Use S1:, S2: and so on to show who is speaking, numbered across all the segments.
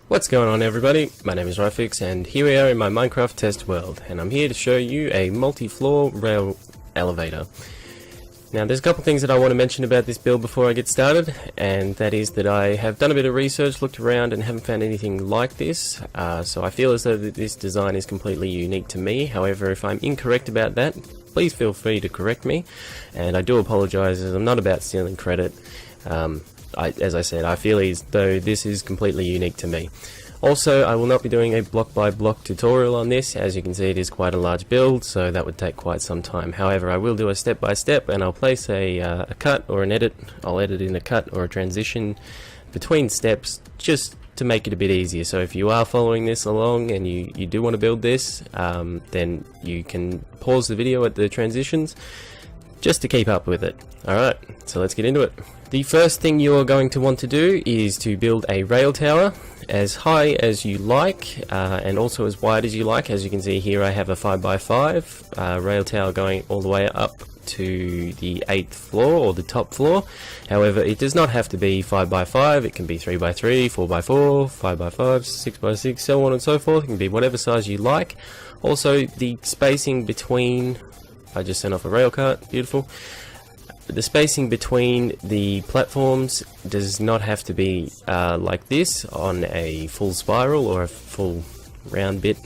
S1: What's going on, everybody? My name is Ryfix and here we are in my Minecraft test world, and I'm here to show you a multi-floor rail elevator. Now there's a couple things that I want to mention about this build before I get started, and that is that I have done a bit of research, looked around and haven't found anything like this, so I feel as though that this design is completely unique to me. However, if I'm incorrect about that, please feel free to correct me, and I do apologise as I'm not about stealing credit. As I said, I feel as though this is completely unique to me. Also, I will not be doing a block by block tutorial on this. As you can see, it is quite a large build, so that would take quite some time. However, I will do a step by step, and I'll place a cut or an edit. I'll edit in a cut or a transition between steps just to make it a bit easier. So if you are following this along and you do want to build this, then you can pause the video at the transitions just to keep up with it. Alright, so let's get into it. The first thing you are going to want to do is to build a rail tower as high as you like, and also as wide as you like. As you can see here, I have a 5x5 rail tower going all the way up to the 8th floor, or the top floor. However, it does not have to be 5x5, it can be 3x3, 4x4, 5x5, 6x6, so on and so forth. It can be whatever size you like. Also, the spacing between... I just sent off a rail cart, beautiful. The spacing between the platforms does not have to be like this on a full spiral or a full round bit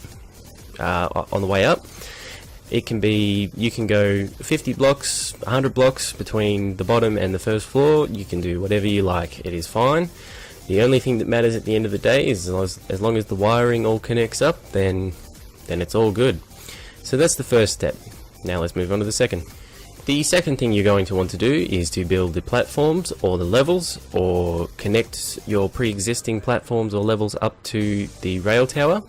S1: on the way up. It can be, you can go 50 blocks, 100 blocks between the bottom and the first floor. You can do whatever you like, it is fine. The only thing that matters at the end of the day is as long as the wiring all connects up, then it's all good. So that's the first step. Now let's move on to the second. The second thing you're going to want to do is to build the platforms or the levels, or connect your pre-existing platforms or levels up to the rail tower.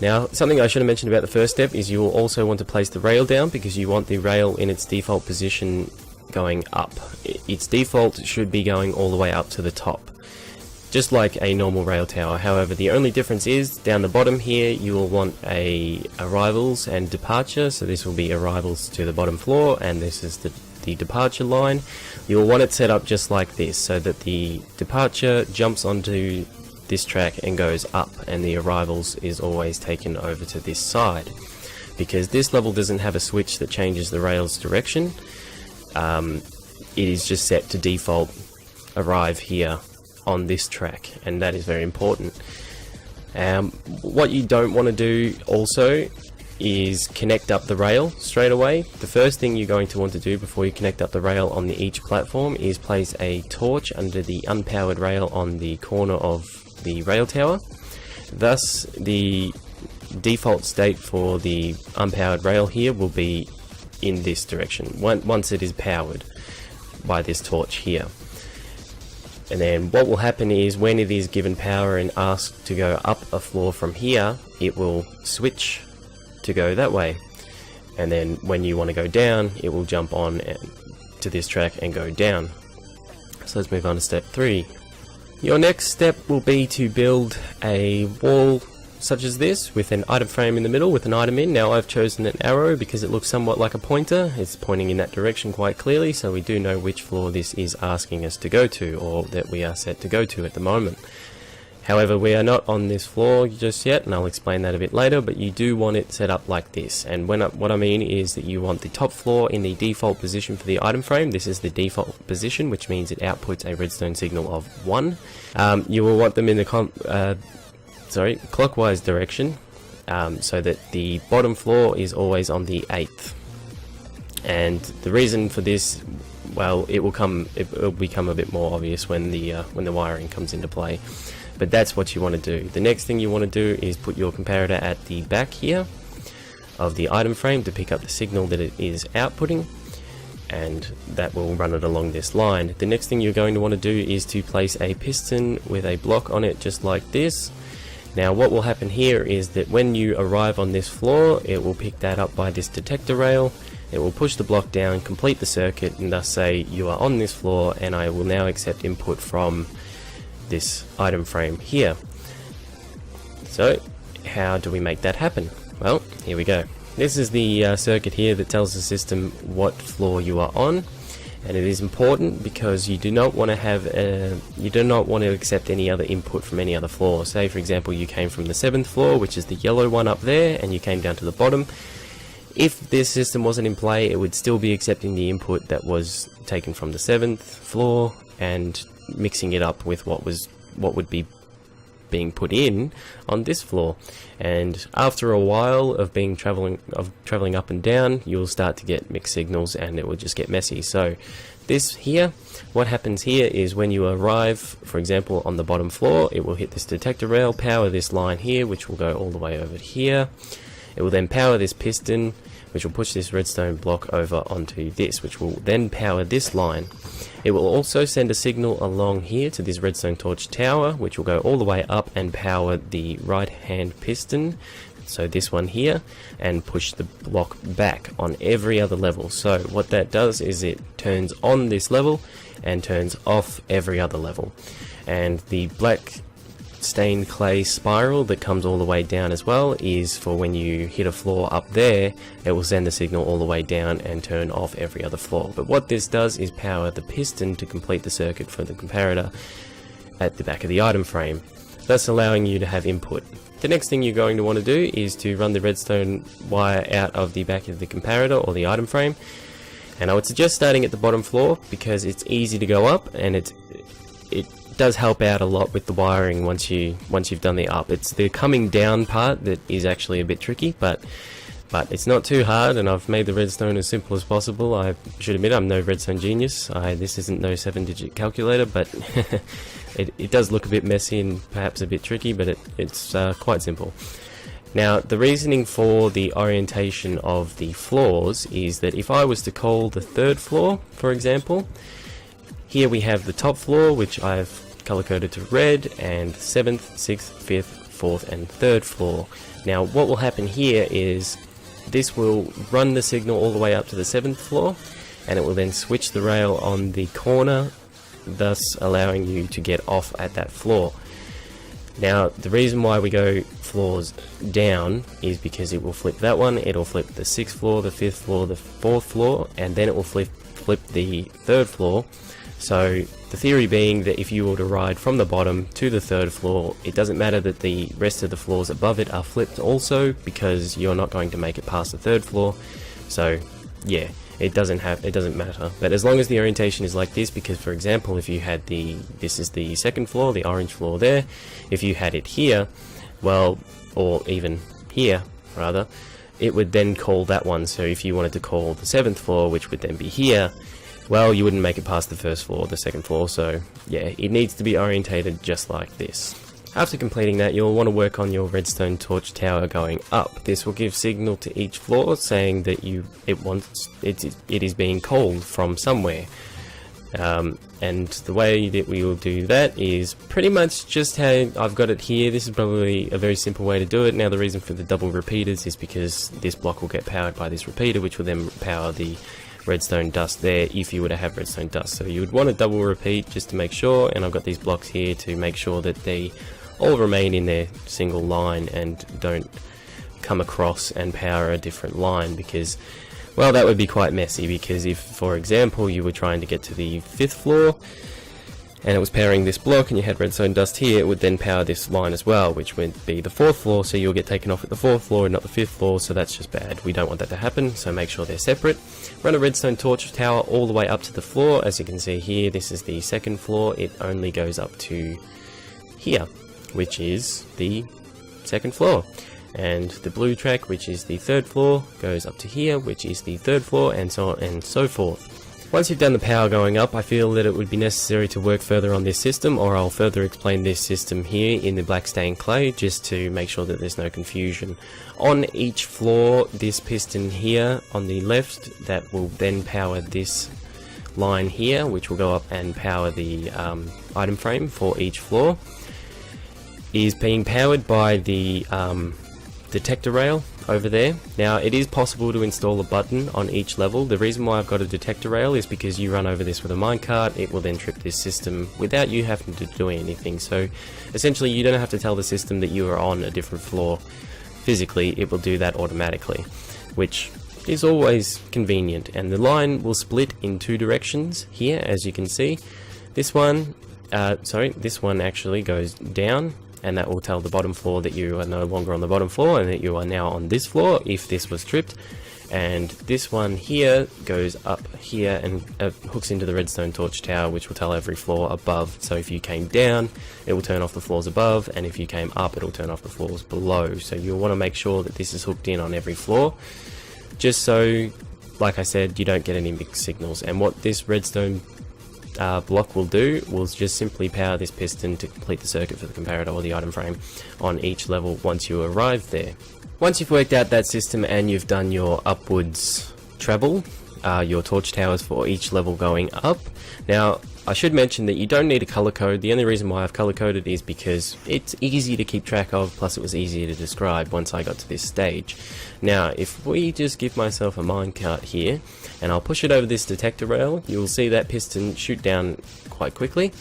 S1: Now, something I should have mentioned about the first step is you will also want to place the rail down, because you want the rail in its default position going up. Its default should be going all the way up to the top, just like a normal rail tower. However, the only difference is down the bottom here you will want a arrivals and departure. So this will be arrivals to the bottom floor, and this is the departure line. You'll want it set up just like this, so that the departure jumps onto this track and goes up, and the arrivals is always taken over to this side. Because this level doesn't have a switch that changes the rail's direction, it is just set to default arrive here on this track, and that is very important. What you don't want to do also is connect up the rail straight away. The first thing you're going to want to do before you connect up the rail on each platform is place a torch under the unpowered rail on the corner of the rail tower. Thus, the default state for the unpowered rail here will be in this direction once it is powered by this torch here. And then what will happen is, when it is given power and asked to go up a floor from here, it will switch to go that way. And then when you want to go down, it will jump on to this track and go down. So let's move on to step 3. Your next step will be to build a wall such as this, with an item frame in the middle with an item in. Now I've chosen an arrow because it looks somewhat like a pointer. It's pointing in that direction quite clearly, so we do know which floor this is asking us to go to, or that we are set to go to at the moment. However, we are not on this floor just yet, and I'll explain that a bit later, but you do want it set up like this. And what I mean is that you want the top floor in the default position for the item frame. This is the default position, which means it outputs a redstone signal of 1. You will want them in the clockwise direction, so that the bottom floor is always on the 8th. And the reason for this, well, it will become a bit more obvious when the wiring comes into play. But that's what you want to do. The next thing you want to do is put your comparator at the back here of the item frame to pick up the signal that it is outputting, and that will run it along this line. The next thing you're going to want to do is to place a piston with a block on it, just like this. Now what will happen here is that when you arrive on this floor, it will pick that up by this detector rail. It will push the block down, complete the circuit, and thus say you are on this floor, and I will now accept input from this item frame here. So how do we make that happen? Well, here we go. This is the circuit here that tells the system what floor you are on, and it is important because you do not want to accept any other input from any other floor. Say for example you came from the 7th floor, which is the yellow one up there, and you came down to the bottom. If this system wasn't in play, it would still be accepting the input that was taken from the 7th floor and mixing it up with what would be being put in on this floor. And after a while of traveling up and down, you'll start to get mixed signals and it will just get messy. So this here, what happens here is when you arrive, for example, on the bottom floor, it will hit this detector rail, power this line here, which will go all the way over here. It will then power this piston, which will push this redstone block over onto this, which will then power this line. It will also send a signal along here to this redstone torch tower, which will go all the way up and power the right hand piston, so this one here, and push the block back on every other level. So what that does is it turns on this level and turns off every other level. And the black stained clay spiral that comes all the way down as well is for when you hit a floor up there, it will send the signal all the way down and turn off every other floor. But what this does is power the piston to complete the circuit for the comparator at the back of the item frame, thus allowing you to have input. The next thing you're going to want to do is to run the redstone wire out of the back of the comparator or the item frame, and I would suggest starting at the bottom floor because it's easy to go up, and it does help out a lot with the wiring once you've done the up. It's the coming down part that is actually a bit tricky, but it's not too hard, and I've made the redstone as simple as possible. I should admit I'm no redstone genius. This isn't no 7-digit calculator, but it does look a bit messy and perhaps a bit tricky, but it's quite simple. Now, the reasoning for the orientation of the floors is that if I was to call the 3rd floor, for example, here we have the top floor, which I've color-coded to red, and 7th, 6th, 5th, 4th, and 3rd floor. Now, what will happen here is this will run the signal all the way up to the 7th floor, and it will then switch the rail on the corner, thus allowing you to get off at that floor. Now, the reason why we go floors down is because it will flip that one, it'll flip the 6th floor, the 5th floor, the 4th floor, and then it will flip the 3rd floor. So the theory being that if you were to ride from the bottom to the 3rd floor, it doesn't matter that the rest of the floors above it are flipped also, because you're not going to make it past the 3rd floor. So yeah, it doesn't matter. But as long as the orientation is like this, because for example, if you had this is the 2nd floor, the orange floor there, if you had it here, well, or even here rather, it would then call that one. So if you wanted to call the 7th floor, which would then be here, well, you wouldn't make it past the 1st floor, the 2nd floor, so yeah, it needs to be orientated just like this. After completing that, you'll want to work on your redstone torch tower going up. This will give signal to each floor saying that it is being called from somewhere. And the way that we will do that is pretty much just how I've got it here. This is probably a very simple way to do it. Now, the reason for the double repeaters is because this block will get powered by this repeater, which will then power the redstone dust there if you were to have redstone dust. So you would want a double repeat just to make sure, and I've got these blocks here to make sure that they all remain in their single line and don't come across and power a different line, because, well, that would be quite messy. Because if, for example, you were trying to get to the 5th floor and it was powering this block and you had redstone dust here, it would then power this line as well, which would be the 4th floor, so you'll get taken off at the 4th floor and not the 5th floor, so that's just bad. We don't want that to happen, so make sure they're separate. Run a redstone torch tower all the way up to the floor. As you can see here, this is the 2nd floor. It only goes up to here, which is the 2nd floor. And the blue track, which is the 3rd floor, goes up to here, which is the 3rd floor, and so on and so forth. Once you've done the power going up, I feel that it would be necessary to work further on this system, or I'll further explain this system here in the black stained clay, just to make sure that there's no confusion. On each floor, this piston here on the left, that will then power this line here, which will go up and power the item frame for each floor, is being powered by the detector rail over there. Now, it is possible to install a button on each level. The reason why I've got a detector rail is because you run over this with a minecart, it will then trip this system without you having to do anything. So essentially, you don't have to tell the system that you are on a different floor physically, it will do that automatically. which is always convenient, and the line will split in two directions here, as you can see. This one actually goes down, and that will tell the bottom floor that you are no longer on the bottom floor and that you are now on this floor if this was tripped. And this one here goes up here and hooks into the redstone torch tower, which will tell every floor above. So if you came down, it will turn off the floors above, and if you came up, it will turn off the floors below. So you'll want to make sure that this is hooked in on every floor, just so, like I said, you don't get any mixed signals. And what this redstone block will do will just simply power this piston to complete the circuit for the comparator or the item frame on each level once you arrive there. Once you've worked out that system and you've done your upwards travel, your torch towers for each level going up. Now, I should mention that you don't need a color code. The only reason why I've color coded is because it's easy to keep track of, plus it was easier to describe once I got to this stage. Now, if we just give myself a minecart here, and I'll push it over this detector rail, you'll see that piston shoot down quite quickly.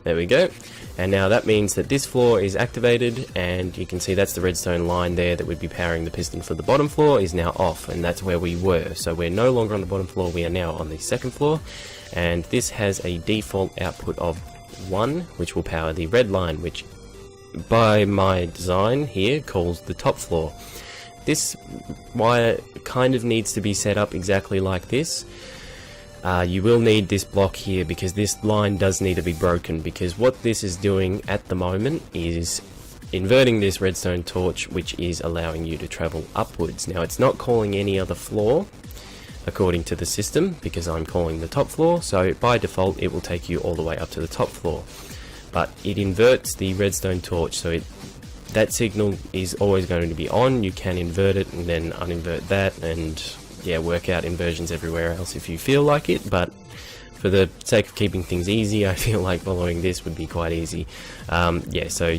S1: There we go. And now that means that this floor is activated, and you can see that's the redstone line there that would be powering the piston for the bottom floor is now off, and that's where we were. So we're no longer on the bottom floor, we are now on the second floor, and this has a default output of 1, which will power the red line, which by my design here calls the top floor. This wire kind of needs to be set up exactly like this. You will need this block here because this line does need to be broken, because what this is doing at the moment is inverting this redstone torch, which is allowing you to travel upwards. Now, it's not calling any other floor according to the system because I'm calling the top floor, so by default it will take you all the way up to the top floor, but it inverts the redstone torch, so that signal is always going to be on. You can invert it and then uninvert that, and yeah, work out inversions everywhere else if you feel like it, but for the sake of keeping things easy, I feel like following this would be quite easy. Yeah, so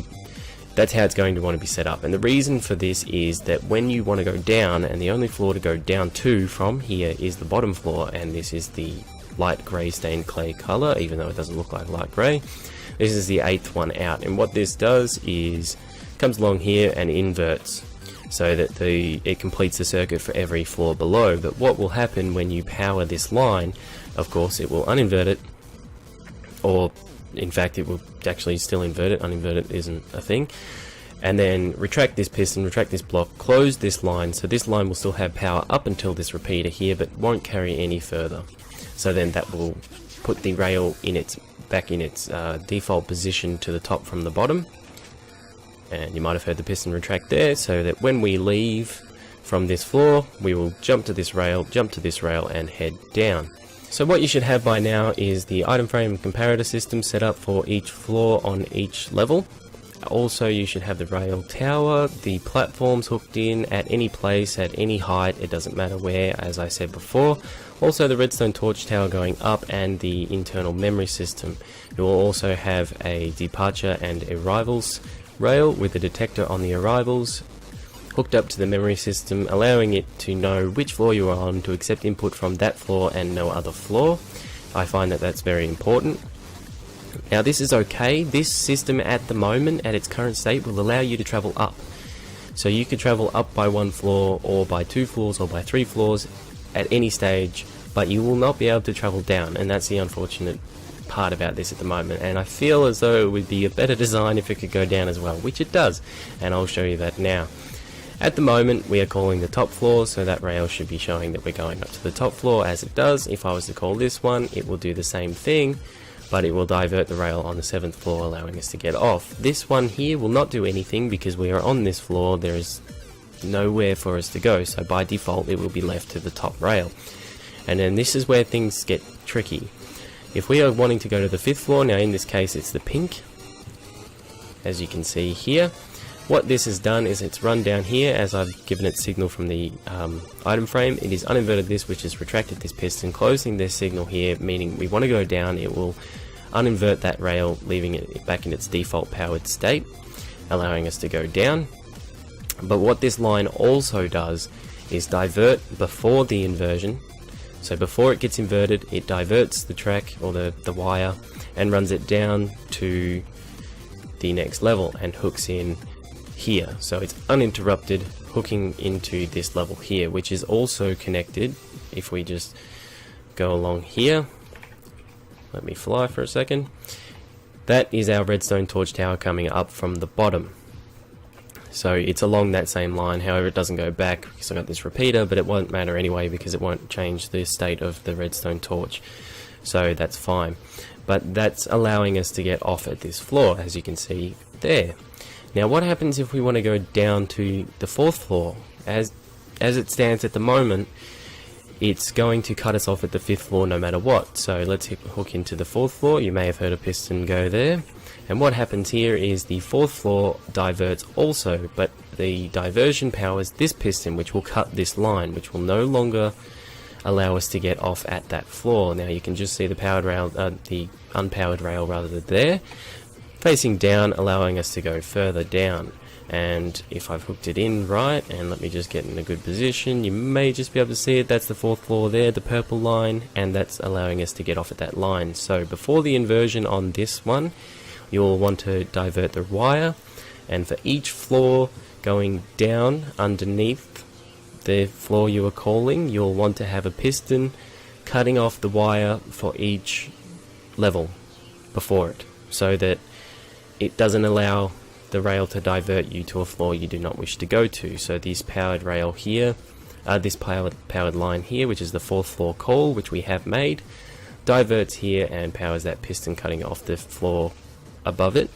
S1: that's how it's going to want to be set up. And the reason for this is that when you want to go down, and the only floor to go down to from here is the bottom floor, and this is the light grey stained clay color, even though it doesn't look like light grey. This is the 8th one out, and what this does is comes along here and inverts, so that it completes the circuit for every floor below. But what will happen when you power this line, of course it will uninvert it, or in fact it will actually still invert it. Uninvert it isn't a thing. And then retract this piston, retract this block, close this line, so this line will still have power up until this repeater here, but won't carry any further. So then that will put the rail back in its default position to the top from the bottom. And you might have heard the piston retract there, so that when we leave from this floor, we will jump to this rail, and head down. So what you should have by now is the item frame and comparator system set up for each floor on each level. Also, you should have the rail tower, the platforms hooked in at any place, at any height, it doesn't matter where, as I said before. Also the redstone torch tower going up, and the internal memory system. You will also have a departure and arrivals rail with a detector on the arrivals hooked up to the memory system, allowing it to know which floor you are on, to accept input from that floor and no other floor. I find that that's very important. Now this is okay. This system at the moment, at its current state, will allow you to travel up. So you could travel up by 1 floor, or by 2 floors, or by 3 floors at any stage, but you will not be able to travel down, and that's the unfortunate part about this at the moment. And I feel as though it would be a better design if it could go down as well, which it does, and I'll show you that now. At the moment we are calling the top floor, so that rail should be showing that we're going up to the top floor, as it does. If I was to call this one, it will do the same thing, but it will divert the rail on the 7th floor, allowing us to get off. This one here will not do anything because we are on this floor, there is nowhere for us to go, so by default it will be left to the top rail. And then this is where things get tricky. If we are wanting to go to the 5th floor, now in this case it's the pink, as you can see here. What this has done is it's run down here as I've given it signal from the item frame. It is uninverted this, which has retracted this piston, closing this signal here, meaning we want to go down. It will uninvert that rail, leaving it back in its default powered state, allowing us to go down. But what this line also does is divert before the inversion. So before it gets inverted, it diverts the track, or the wire, and runs it down to the next level and hooks in here. So it's uninterrupted, hooking into this level here, which is also connected. If we just go along here, let me fly for a second, that is our redstone torch tower coming up from the bottom. So it's along that same line. However, it doesn't go back because I got this repeater, but it won't matter anyway because it won't change the state of the redstone torch, so that's fine. But that's allowing us to get off at this floor, as you can see there. Now what happens if we want to go down to the 4th floor? As it stands at the moment, it's going to cut us off at the 5th floor no matter what. So let's hook into the 4th floor. You may have heard a piston go there. And what happens here is the 4th floor diverts also, but the diversion powers this piston, which will cut this line, which will no longer allow us to get off at that floor. Now you can just see the powered rail, the unpowered rail rather there, facing down, allowing us to go further down. And if I've hooked it in right, and let me just get in a good position, you may just be able to see it. That's the 4th floor there, the purple line, and that's allowing us to get off at that line. So before the inversion on this one, you'll want to divert the wire, and for each floor going down underneath the floor you are calling, you'll want to have a piston cutting off the wire for each level before it, so that it doesn't allow the rail to divert you to a floor you do not wish to go to. So this powered rail here, this powered line here, which is the 4th floor call, which we have made, diverts here and powers that piston cutting off the floor above it,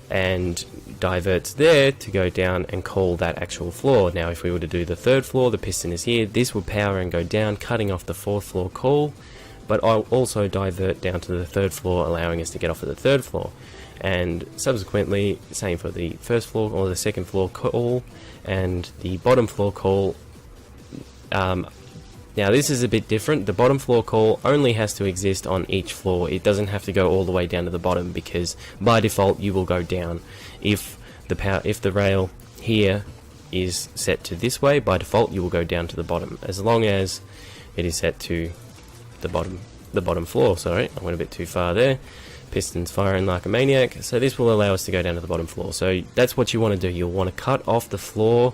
S1: and diverts there to go down and call that actual floor. Now if we were to do the 3rd floor, the piston is here, this will power and go down, cutting off the 4th floor call, but I'll also divert down to the 3rd floor, allowing us to get off at the 3rd floor. And subsequently, same for the 1st floor or the 2nd floor call and the bottom floor call. Now this is a bit different. The bottom floor call only has to exist on each floor. It doesn't have to go all the way down to the bottom, because by default you will go down. If the rail here is set to this way, by default you will go down to the bottom, as long as it is set to the bottom floor. Sorry, I went a bit too far there. Piston's firing like a maniac. So this will allow us to go down to the bottom floor. So that's what you want to do. You'll want to cut off the floor,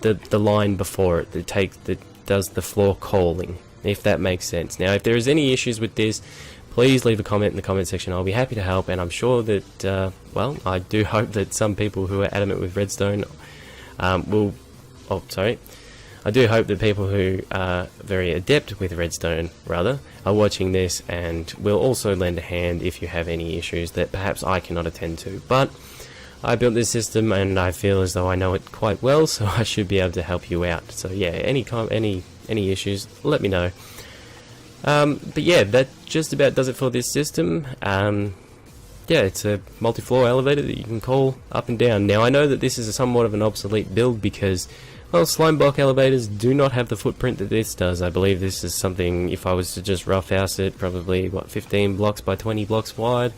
S1: the line before it that does the floor calling, if that makes sense. Now if there is any issues with this, please leave a comment in the comment section. I'll be happy to help, and I'm sure that well, I do hope that some people who are adamant with redstone I do hope that people who are very adept with redstone are watching this and will also lend a hand if you have any issues that perhaps I cannot attend to. But I built this system and I feel as though I know it quite well, so I should be able to help you out. So yeah, any issues, let me know. But yeah, that just about does it for this system. Yeah, it's a multi-floor elevator that you can call up and down. Now I know that this is somewhat of an obsolete build because, well, slime block elevators do not have the footprint that this does. I believe this is something, if I was to just roughhouse it, probably, what, 15 blocks by 20 blocks wide.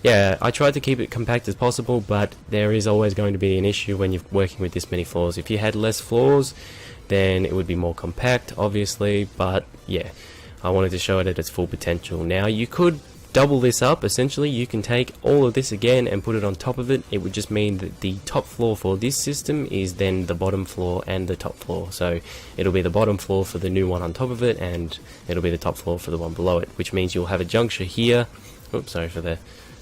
S1: Yeah, I tried to keep it compact as possible, but there is always going to be an issue when you're working with this many floors. If you had less floors, then it would be more compact, obviously, but yeah, I wanted to show it at its full potential. Now, you could double this up. Essentially, you can take all of this again and put it on top of it. It would just mean that the top floor for this system is then the bottom floor and the top floor. So it'll be the bottom floor for the new one on top of it, and it'll be the top floor for the one below it, which means you'll have a juncture here. Oops, sorry for the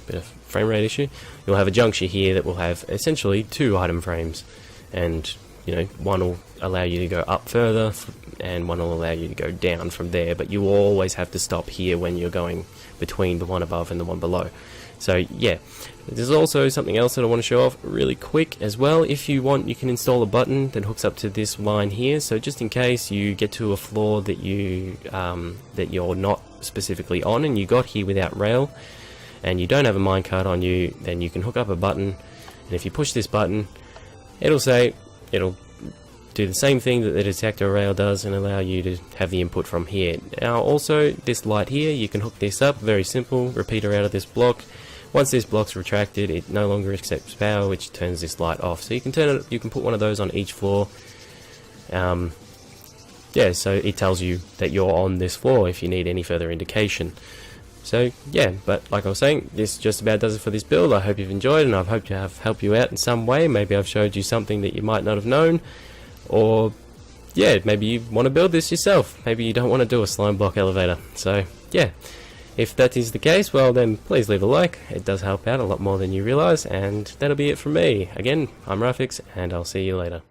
S1: bit of frame rate issue. You'll have a juncture here that will have essentially 2 item frames, and you know, one will allow you to go up further and one will allow you to go down from there, but you will always have to stop here when you're going between the one above and the one below. So yeah, there's also something else that I want to show off really quick as well. If you want, you can install a button that hooks up to this line here, so just in case you get to a floor that you're not specifically on and you got here without rail and you don't have a minecart on you, then you can hook up a button, and if you push this button, it'll do the same thing that the detector rail does and allow you to have the input from here. Now also, this light here, you can hook this up, very simple, repeater out of this block. Once this block's retracted, it no longer accepts power, which turns this light off. So you can turn it, you can put one of those on each floor. Yeah, so it tells you that you're on this floor if you need any further indication. So yeah, but like I was saying, this just about does it for this build. I hope you've enjoyed, and I hope to have helped you out in some way. Maybe I've showed you something that you might not have known, or yeah, maybe you want to build this yourself. Maybe you don't want to do a slime block elevator. So yeah, if that is the case, well then please leave a like. It does help out a lot more than you realise, and that'll be it from me. Again, I'm Rafix, and I'll see you later.